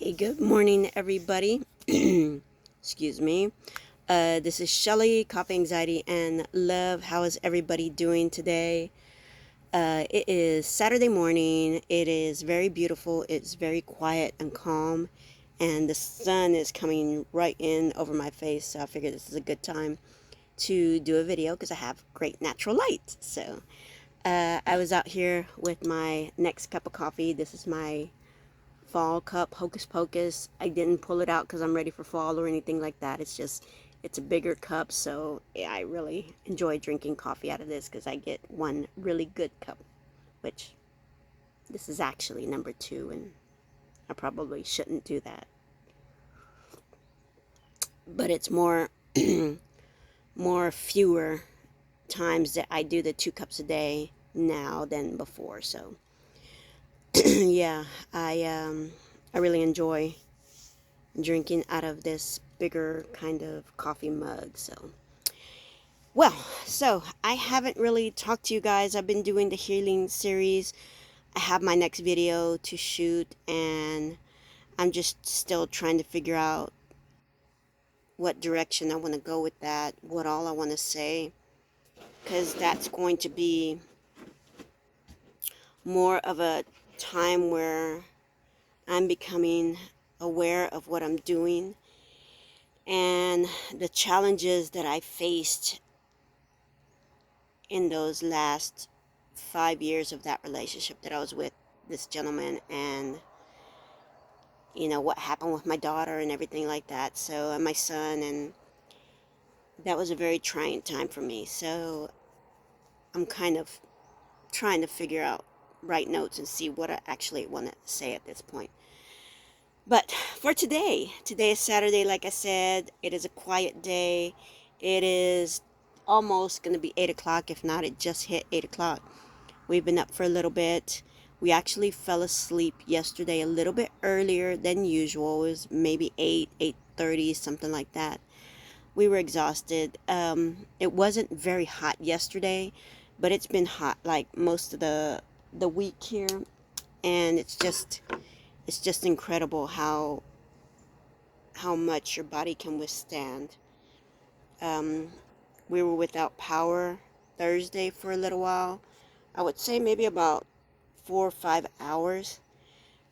Hey, good morning, everybody. Excuse me. This is Shelly, Coffee Anxiety and Love. How is everybody doing today? It is Saturday morning. It is very beautiful. It's very quiet and calm, and the sun is coming right in over my face. So I figured this is a good time to do a video because I have great natural light. So I was out here with my next cup of coffee. This is my fall cup, Hocus Pocus. I didn't pull it out because I'm ready for fall or anything like that. It's just, it's a bigger cup, so yeah, I really enjoy drinking coffee out of this because I get one really good cup, which this is actually number 2, and I probably shouldn't do that. But it's fewer times that I do the 2 cups a day now than before. So yeah, I really enjoy drinking out of this bigger kind of coffee mug. So I haven't really talked to you guys. I've been doing the healing series. I have my next video to shoot, and I'm just still trying to figure out what direction I want to go with that, what all I want to say, because that's going to be more of a time where I'm becoming aware of what I'm doing and the challenges that I faced in those last 5 years of that relationship that I was with this gentleman, and what happened with my daughter and everything like that, and my son, and that was a very trying time for me. So I'm kind of trying to figure out, write notes and see what I actually want to say at this point. But for today is Saturday. Like I said, it is a quiet day. It is almost going to be 8 o'clock. If not, it just hit 8 o'clock. We've been up for a little bit. We actually fell asleep yesterday a little bit earlier than usual. It was maybe 8:30, something like that. We were exhausted. It wasn't very hot yesterday, but it's been hot like most of the week here, and it's just incredible how much your body can withstand. Um, we were without power Thursday for a little while. I would say maybe about 4 or 5 hours.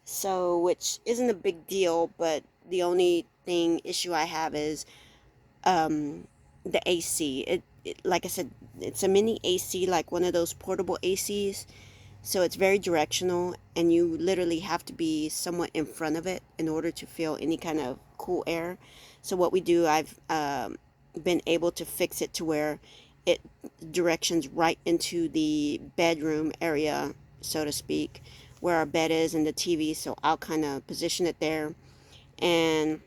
So, which isn't a big deal, but the only issue I have is the AC. Like I said, it's a mini AC, like one of those portable ACs. So it's very directional, and you literally have to be somewhat in front of it in order to feel any kind of cool air. So what we do, I've been able to fix it to where it directions right into the bedroom area, so to speak, where our bed is and the TV. So I'll kind of position it there, and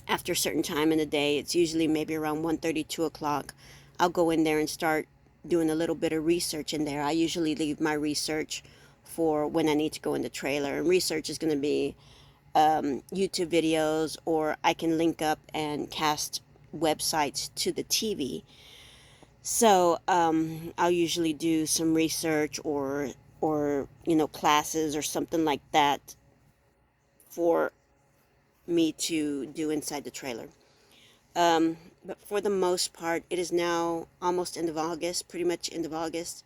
after a certain time in the day, it's usually maybe around 1:30, 2 o'clock, I'll go in there and start doing a little bit of research in there. I usually leave my research for when I need to go in the trailer, and research is going to be YouTube videos, or I can link up and cast websites to the TV. So I'll usually do some research, or classes or something like that for me to do inside the trailer. But for the most part, it is now almost end of August, pretty much end of August.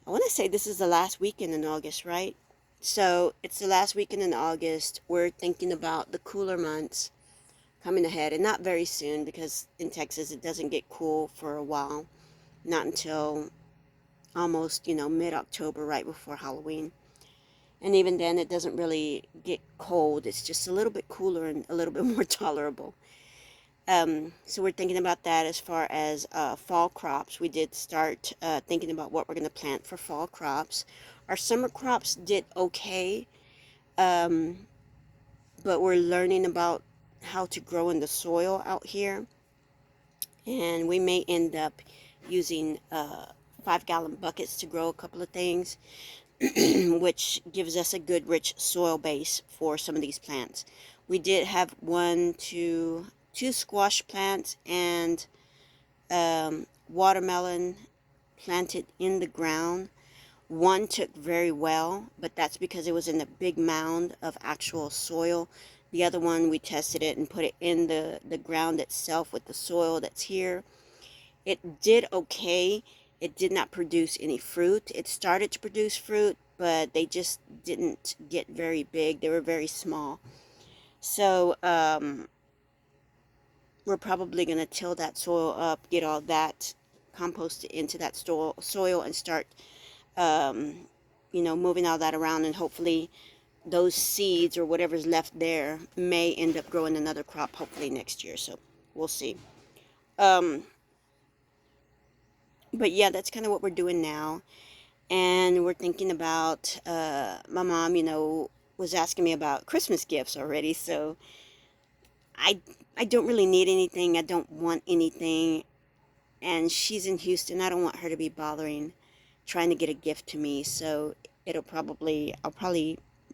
I want to say this is the last weekend in August, right? So it's the last weekend in August. We're thinking about the cooler months coming ahead, and not very soon, because in Texas it doesn't get cool for a while, not until almost, mid-October, right before Halloween. And even then, it doesn't really get cold. It's just a little bit cooler and a little bit more tolerable. So we're thinking about that as far as fall crops. We did start thinking about what we're going to plant for fall crops. Our summer crops did okay, um, but we're learning about how to grow in the soil out here. And we may end up using 5-gallon buckets to grow a couple of things, which gives us a good rich soil base for some of these plants. We did have two squash plants and watermelon planted in the ground. One took very well, but that's because it was in a big mound of actual soil. The other one, we tested it and put it in the ground itself with the soil that's here. It did okay. It did not produce any fruit. It started to produce fruit, but they just didn't get very big. They were very small. So we're probably going to till that soil up, get all that composted into that soil and start, um, moving all that around, and hopefully those seeds or whatever's left there may end up growing another crop hopefully next year. So we'll see. Um, but yeah, that's kind of what we're doing now. And we're thinking about, my mom, was asking me about Christmas gifts already. So I, I don't really need anything. I don't want anything. And she's in Houston. I don't want her to be bothering trying to get a gift to me. So I'll probably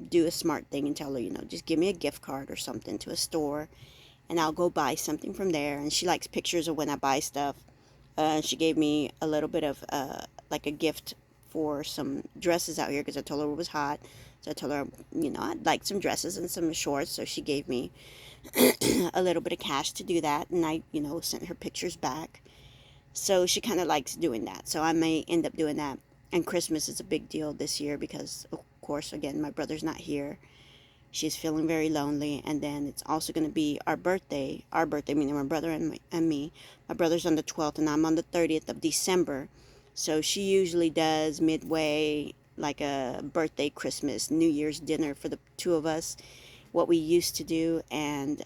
do a smart thing and tell her, just give me a gift card or something to a store, and I'll go buy something from there. And she likes pictures of when I buy stuff. She gave me a little bit of like a gift for some dresses out here because I told her it was hot. So I told her, I'd like some dresses and some shorts. So she gave me a little bit of cash to do that. And I, sent her pictures back. So she kind of likes doing that. So I may end up doing that. And Christmas is a big deal this year because, of course, again, my brother's not here. She's feeling very lonely. And then it's also going to be our birthday. Our birthday, meaning my brother and me. My brother's on the 12th and I'm on the 30th of December. So she usually does midway, like a birthday, Christmas, New Year's dinner for the two of us, what we used to do. And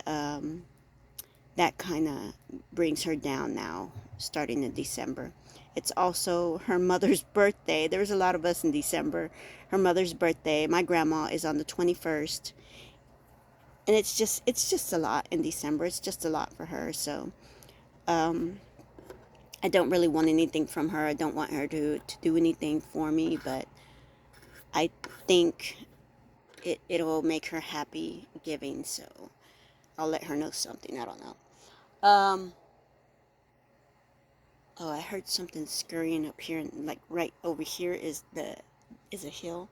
that kind of brings her down now, starting in December. It's also her mother's birthday. There's a lot of us in December. Her mother's birthday. My grandma is on the 21st. And it's just a lot in December. It's just a lot for her. So um, I don't really want anything from her. I don't want her to do anything for me, but I think it'll make her happy giving. So I'll let her know something. I don't know. Um, Oh, I heard something scurrying up here, and like right over here is a hill,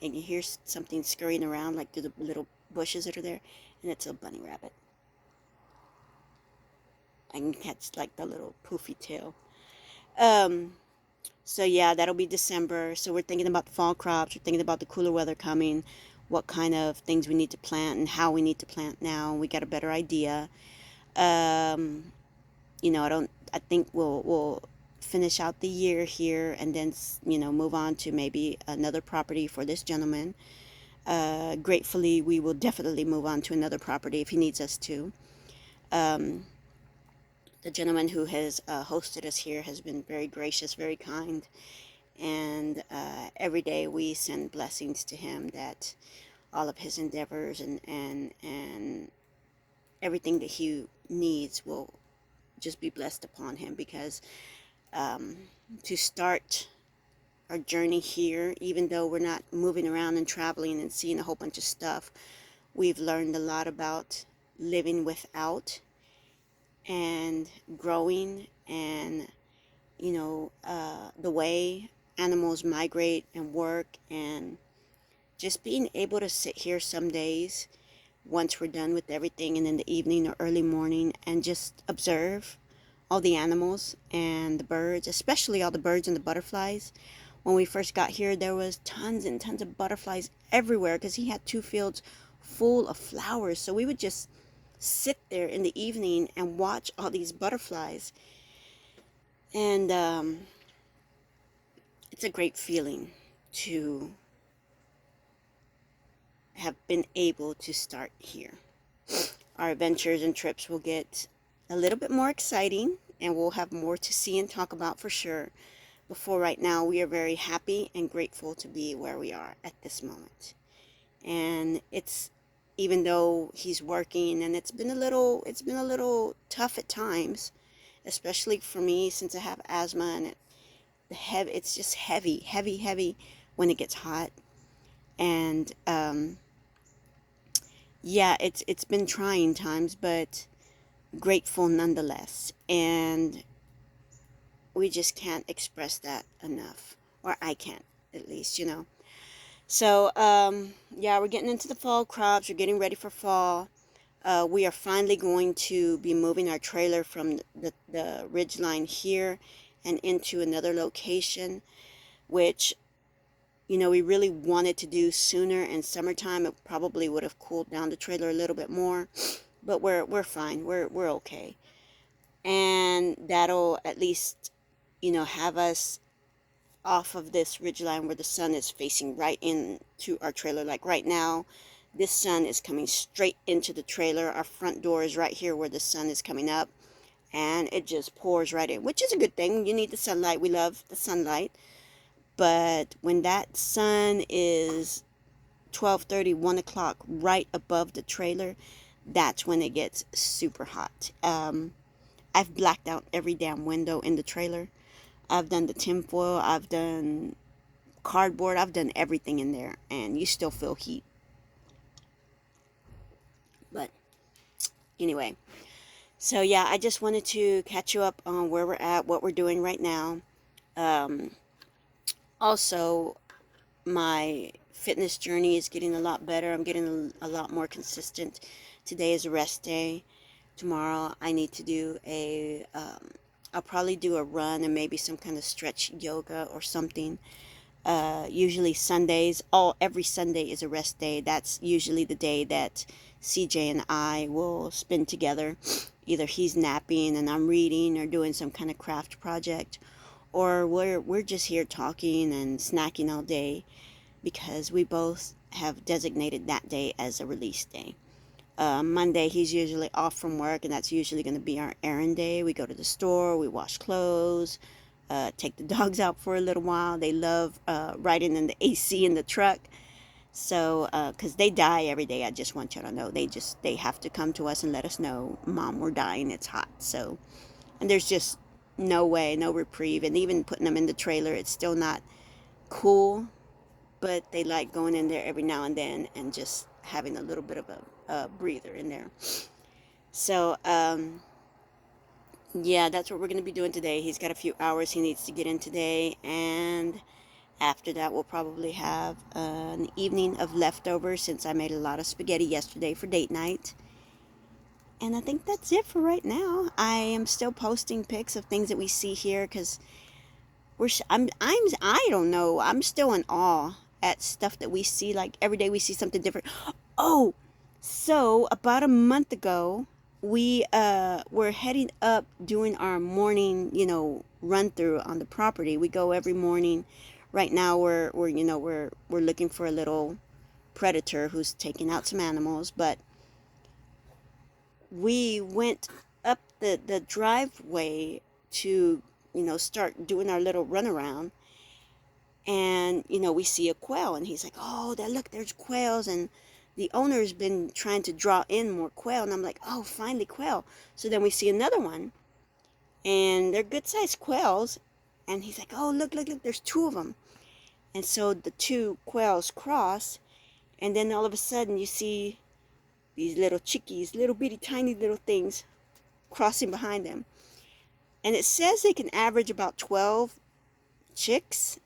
and you hear something scurrying around like through the little bushes that are there, and it's a bunny rabbit. I can catch like the little poofy tail. Um, so yeah, that'll be December. So we're thinking about the fall crops. We're thinking about the cooler weather coming, what kind of things we need to plant and how we need to plant now. We got a better idea. Um, I think we'll finish out the year here and then, move on to maybe another property for this gentleman. Gratefully, we will definitely move on to another property if he needs us to. Um, the gentleman who has hosted us here has been very gracious, very kind, and every day we send blessings to him that all of his endeavors and everything that he needs will just be blessed upon him, because um, to start our journey here, even though we're not moving around and traveling and seeing a whole bunch of stuff, we've learned a lot about living without and growing, and the way animals migrate and work, and just being able to sit here some days once we're done with everything, and in the evening or early morning, and just observe all the animals and the birds, especially all the birds and the butterflies. When we first got here, there was tons and tons of butterflies everywhere because he had two fields full of flowers. So we would just sit there in the evening and watch all these butterflies. And it's a great feeling to have been able to start here. Our adventures and trips will get a little bit more exciting, and we'll have more to see and talk about for sure. Before right now, we are very happy and grateful to be where we are at this moment. And it's, even though he's working, and it's been a little tough at times, especially for me since I have asthma, and it's just heavy, heavy, heavy when it gets hot. And yeah, it's been trying times, but grateful nonetheless. And we just can't express that enough, or I can't. at least, you know. So, yeah, we're getting into the fall crops. We're getting ready for fall. We are finally going to be moving our trailer from the ridge line here and into another location, which, you know, we really wanted to do sooner. In summertime, it probably would have cooled down the trailer a little bit more, but we're fine. We're okay. And that'll at least, you know, have us off of this ridge line where the sun is facing right into our trailer. Like right now, this sun is coming straight into the trailer. Our front door is right here where the sun is coming up, and it just pours right in, which is a good thing. You need the sunlight. We love the sunlight. But when that sun is 12:30, 1 o'clock right above the trailer, that's when it gets super hot. I've blacked out every damn window in the trailer. I've done the tinfoil, I've done cardboard, I've done everything in there, and you still feel heat. But anyway, so yeah, I just wanted to catch you up on where we're at, what we're doing right now. Um, Also, my fitness journey is getting a lot better. I'm getting a lot more consistent. Today is a rest day. Tomorrow I need to do I'll probably do a run and maybe some kind of stretch yoga or something. Usually Sundays, every Sunday is a rest day. That's usually the day that CJ and I will spend together. Either he's napping and I'm reading or doing some kind of craft project, or we're just here talking and snacking all day because we both have designated that day as a release day. Monday, he's usually off from work, and that's usually going to be our errand day. We go to the store, we wash clothes, take the dogs out for a little while. They love riding in the AC in the truck. So, because they die every day, I just want you to know. They have to come to us and let us know, Mom, we're dying, it's hot. So, and there's just no way, no reprieve. And even putting them in the trailer, it's still not cool, but they like going in there every now and then and just having a little bit of a breather in there. So, yeah, that's what we're going to be doing today. He's got a few hours he needs to get in today, and after that, we'll probably have an evening of leftovers since I made a lot of spaghetti yesterday for date night. And I think that's it for right now. I am still posting pics of things that we see here because I don't know. I'm still in awe at stuff that we see. Like every day we see something different. Oh, so about a month ago, we were heading up doing our morning, you know, run through on the property. We go every morning. Right now we're looking for a little predator who's taking out some animals, but we went up the driveway to, you know, start doing our little runaround, and you know we see a quail, and he's like, oh, look, there's quails, and the owner's been trying to draw in more quail, and I'm like, oh, finally quail. So then we see another one, and they're good sized quails, and he's like, oh, look, there's two of them. And so the two quails cross, and then all of a sudden you see these little chickies, little bitty tiny little things crossing behind them. And it says they can average about 12 chicks.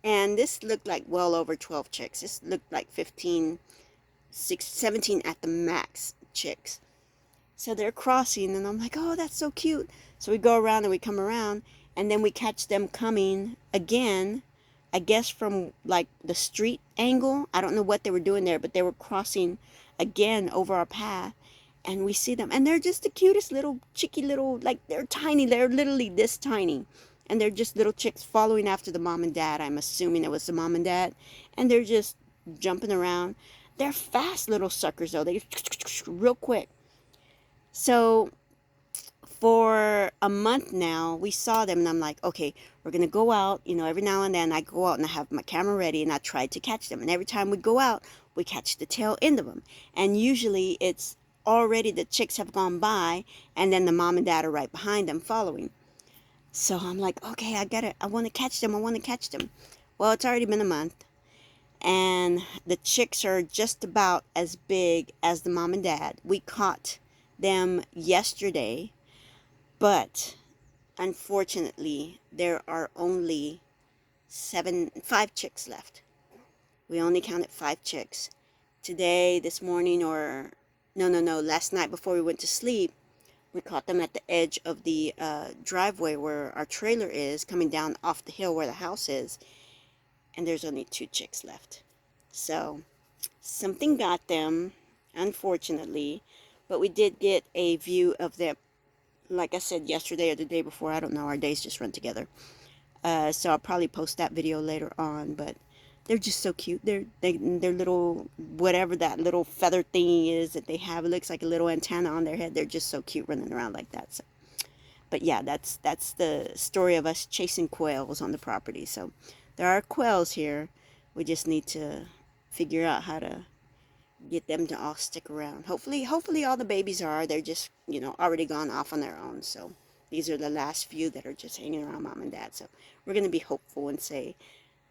And this looked like well over 12 chicks. This looked like 15, 17 at the max chicks. So they're crossing, and I'm like, oh, that's so cute. So we go around and we come around, and then we catch them coming again, I guess from like the street angle. I don't know what they were doing there, but they were crossing again over our path. And we see them, and they're just the cutest little chicky little, like they're tiny. They're literally this tiny. And they're just little chicks following after the mom and dad. I'm assuming it was the mom and dad. And they're just jumping around. They're fast little suckers, though. They real quick. So for a month now, we saw them, and I'm like, okay, we're going to go out. You know, every now and then I go out and I have my camera ready, and I try to catch them. And every time we go out, we catch the tail end of them. And usually it's already the chicks have gone by, and then the mom and dad are right behind them following. So I'm like, okay, I want to catch them. Well, it's already been a month, and the chicks are just about as big as the mom and dad. We caught them yesterday, but unfortunately, there are only 5 chicks left. We only counted 5 chicks. Today, this morning, or no, last night before we went to sleep, we caught them at the edge of the driveway where our trailer is, coming down off the hill where the house is, and there's only 2 chicks left. So, something got them, unfortunately, but we did get a view of them, like I said, yesterday or the day before. I don't know, our days just run together. So I'll probably post that video later on, but they're just so cute. They're little, whatever that little feather thingy is that they have. It looks like a little antenna on their head. They're just so cute running around like that. So, but yeah, that's the story of us chasing quails on the property. So there are quails here. We just need to figure out how to get them to all stick around. Hopefully all the babies are. They're just, already gone off on their own. So these are the last few that are just hanging around mom and dad. So we're going to be hopeful and say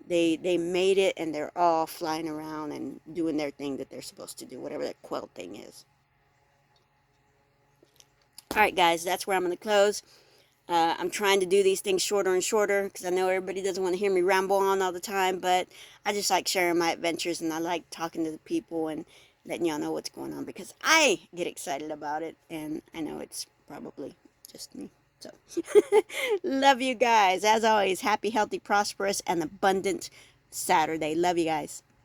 they made it and they're all flying around and doing their thing that they're supposed to do, whatever that quail thing is. All right, guys, that's where I'm going to close. I'm trying to do these things shorter and shorter because I know everybody doesn't want to hear me ramble on all the time, but I just like sharing my adventures and I like talking to the people and letting y'all know what's going on because I get excited about it, and I know it's probably just me. So, love you guys. As always, happy, healthy, prosperous, and abundant Saturday. Love you guys.